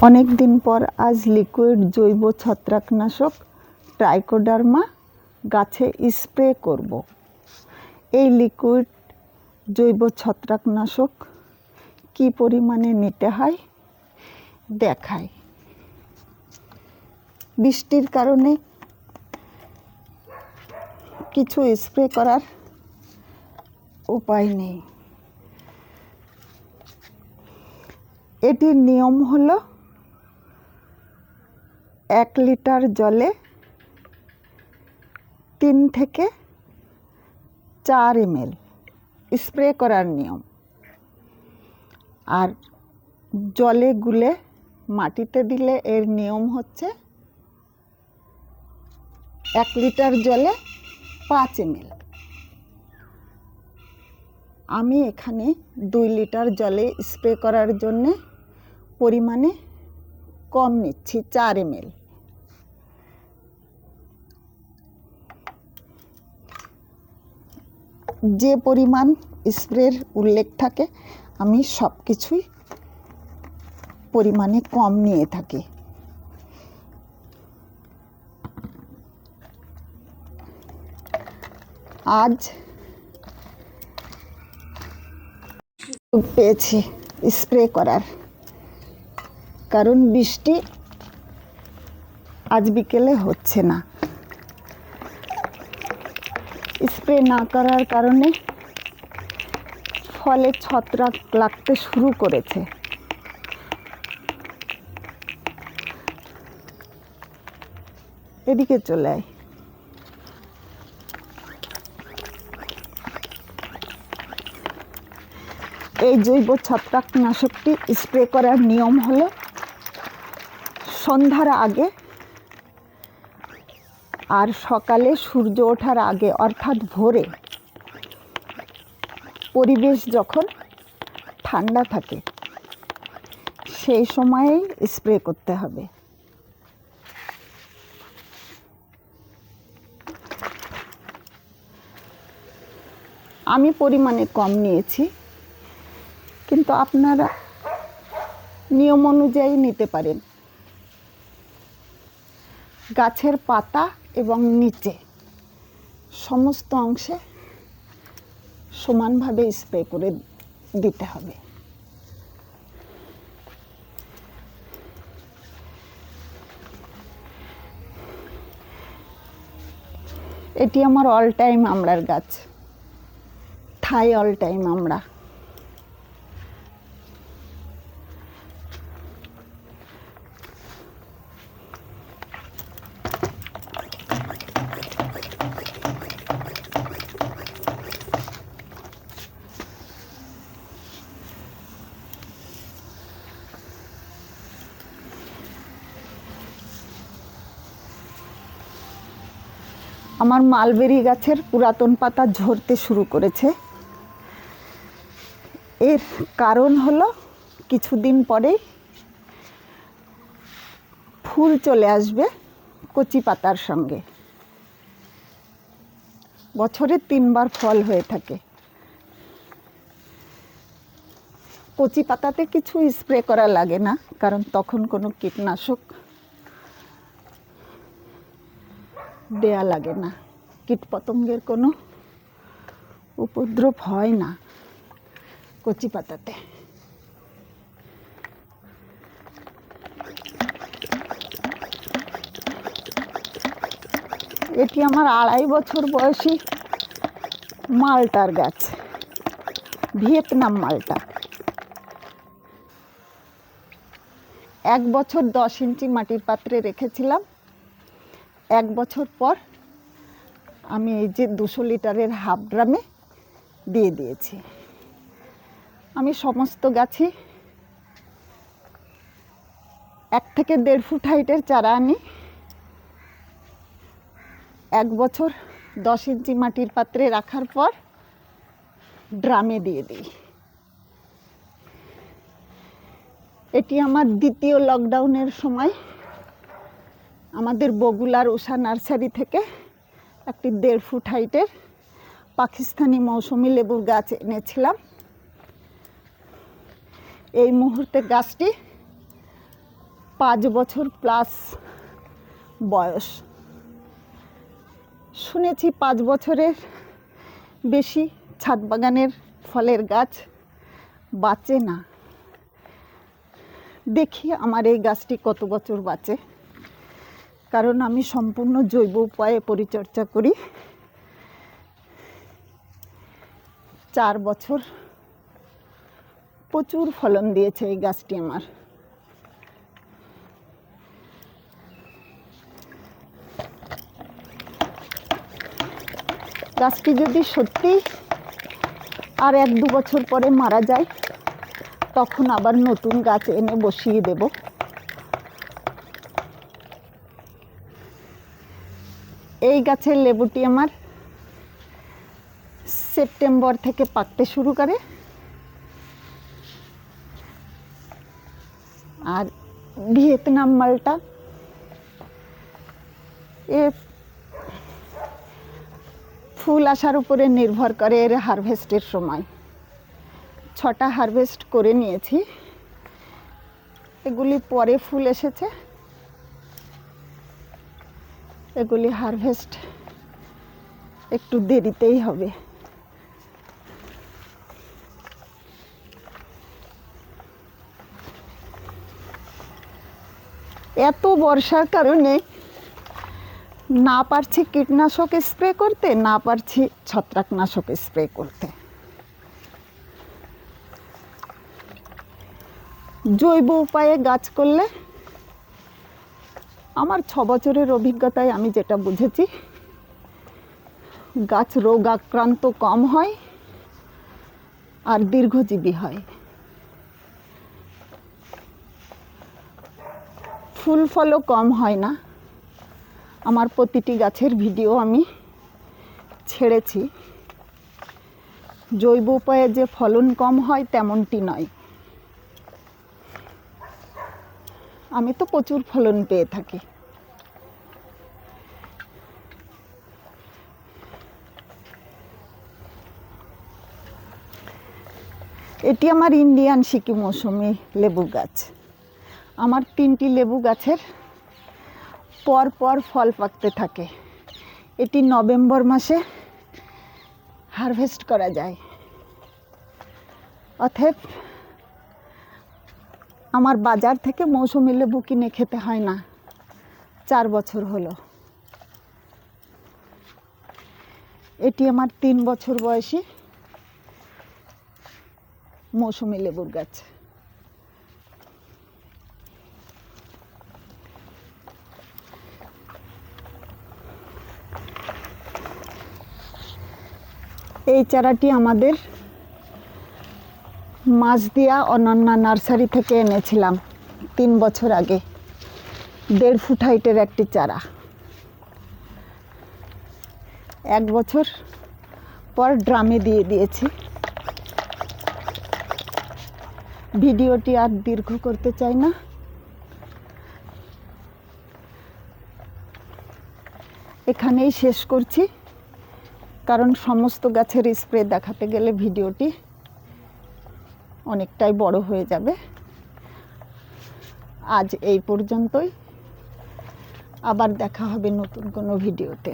অনেক দিন পর আজ লিকুইড জৈব ছত্রাকনাশক ট্রাইকোডার্মা গাছে স্প্রে করব। এই লিকুইড জৈব ছত্রাকনাশক কি পরিমাণে নিতে হয় দেখাই। বৃষ্টির কারণে কিছু স্প্রে করার উপায় নেই। এটির নিয়ম হলো 1 লিটার জলে 3 থেকে 4 ml স্প্রে করার নিয়ম। আর জলে গুলে মাটিতে দিলে এর নিয়ম হচ্ছে 1 লিটার জলে 5 ml। আমি এখানে 2 লিটার জলে স্প্রে করার জন্যে পরিমাণে কম নিচ্ছি, 4 ml। যে পরিমাণ স্প্রের উল্লেখ থাকে আমি সব কিছুই পরিমাণে কম নিয়ে থাকি। আজ পেয়েছি স্প্রে করার, কারণ বৃষ্টি আজ বিকেলে হচ্ছে না। স্প্রে না করার কারণে ফলে ছত্রাক লাগতে শুরু করেছে। এদিকে চলে আয়। এই জৈব ছত্রাকনাশকটি স্প্রে করার নিয়ম হলো সন্ধ্যার আগে আর সকালে সূর্য ওঠার আগে, অর্থাৎ ভোরে, পরিবেশ যখন ঠান্ডা থাকে সেই সময়েই স্প্রে করতে হবে। আমি পরিমাণে কম নিয়েছি, কিন্তু আপনারা নিয়ম অনুযায়ী নিতে পারেন। গাছের পাতা এবং নিচে সমস্ত অংশে সমানভাবে স্প্রে করে দিতে হবে। এটি আমার অল টাইম আমড়ার গাছ, থাই অল টাইম আমড়া। আমার মালবেরি গাছের পুরাতন পাতা ঝরতে শুরু করেছে। এর কারণ হলো কিছুদিন পরেই ফুল চলে আসবে কচি পাতার সঙ্গে। বছরে 3 বার ফল হয়ে থাকে। কচি পাতাতে কিছু স্প্রে করা লাগে না, কারণ তখন কোনো কীটনাশক দেয়া লাগে না। কীটপতঙ্গের কোনো উপদ্রব হয় না কচি পাতাতে। এটি আমার 2.5 বছর বয়সী মালটার গাছ, ভিয়েতনাম মালটা। 1 বছর 10 ইঞ্চি মাটির পাত্রে রেখেছিলাম। 1 বছর পর আমি এই যে 200 লিটারের হাফ ড্রামে দিয়ে দিয়েছি। আমি সমস্ত গাছই 1 থেকে 1.5 ফুট হাইটের চারা আনি। 1 বছর 10 ইঞ্চি মাটির পাত্রে রাখার পর ড্রামে দিয়ে দিই। এটি আমার দ্বিতীয় লকডাউনের সময় আমাদের বগুলার উষা নার্সারি থেকে একটি 1.5 ফুট হাইটের পাকিস্তানি মৌসুমি লেবুর গাছ এনেছিলাম। এই মুহূর্তে গাছটি 5 বছর প্লাস বয়স। শুনেছি 5 বছরের বেশি ছাদ বাগানের ফলের গাছ বাঁচে না। দেখি আমার এই গাছটি কত বছর বাঁচে, কারণ আমি সম্পূর্ণ জৈব উপায়ে পরিচর্যা করি। 4 বছর প্রচুর ফলন দিয়েছে এই গাছটি আমার। গাছটি যদি সত্যি আর 1-2 বছর পরে মারা যায়, তখন আবার নতুন গাছ এনে বসিয়ে দেব। এই গাছের লেবুটি আমার সেপ্টেম্বর থেকে পাকতে শুরু করে, আর ভিয়েতনাম মালটা এ ফুল আসার উপরে নির্ভর করে এর হারভেস্টের সময়। 6টা হারভেস্ট করে নিয়েছি, এগুলি পরে ফুল এসেছে। এগুলি হারভেস্ট একটু দেরিতেই হবে। এত বর্ষার কারণে না পারছি কীটনাশক স্প্রে করতে, না পারছি ছত্রাকনাশক স্প্রে করতে। জৈব উপায়ে গাছ করলে আমার 6 বছরের অভিজ্ঞতায় আমি যেটা বুঝেছি, গাছ রোগ আক্রান্ত কম হয় আর দীর্ঘজীবী হয়। ফুল ফলও কম হয় না। আমার প্রতিটি গাছের ভিডিও আমি ছেড়েছি। জৈব উপায়ে যে ফলন কম হয় তেমনটি নয়। আমি তো প্রচুর ফলন পেয়ে থাকি। এটি আমার ইন্ডিয়ান সিকি মৌসুমি লেবু গাছ। আমার 3টি লেবু গাছের পর পর ফল পাকতে থাকে। এটি নভেম্বর মাসে হারভেস্ট করা যায়। অতএব আমার বাজার থেকে মৌসুমি লেবু কিনে খেতে হয় না। 4 বছর হলো। এটি আমার 3 বছর বয়সী মৌসুমি লেবুর গাছ। এই চারাটি আমাদের মাছদিয়া অনন্যা নার্সারি থেকে এনেছিলাম 3 বছর আগে। 1.5 ফুট হাইটের একটি চারা। 1 বছর পর ড্রামে দিয়ে দিয়েছি। ভিডিওটি আর দীর্ঘ করতে চাই না। এখানেই শেষ করছি, কারণ সমস্ত গাছের স্প্রে দেখাতে গেলে ভিডিওটি অনেকটাই বড় হয়ে যাবে। আজ এই পর্যন্তই। আবার দেখা হবে নতুন কোনো ভিডিওতে।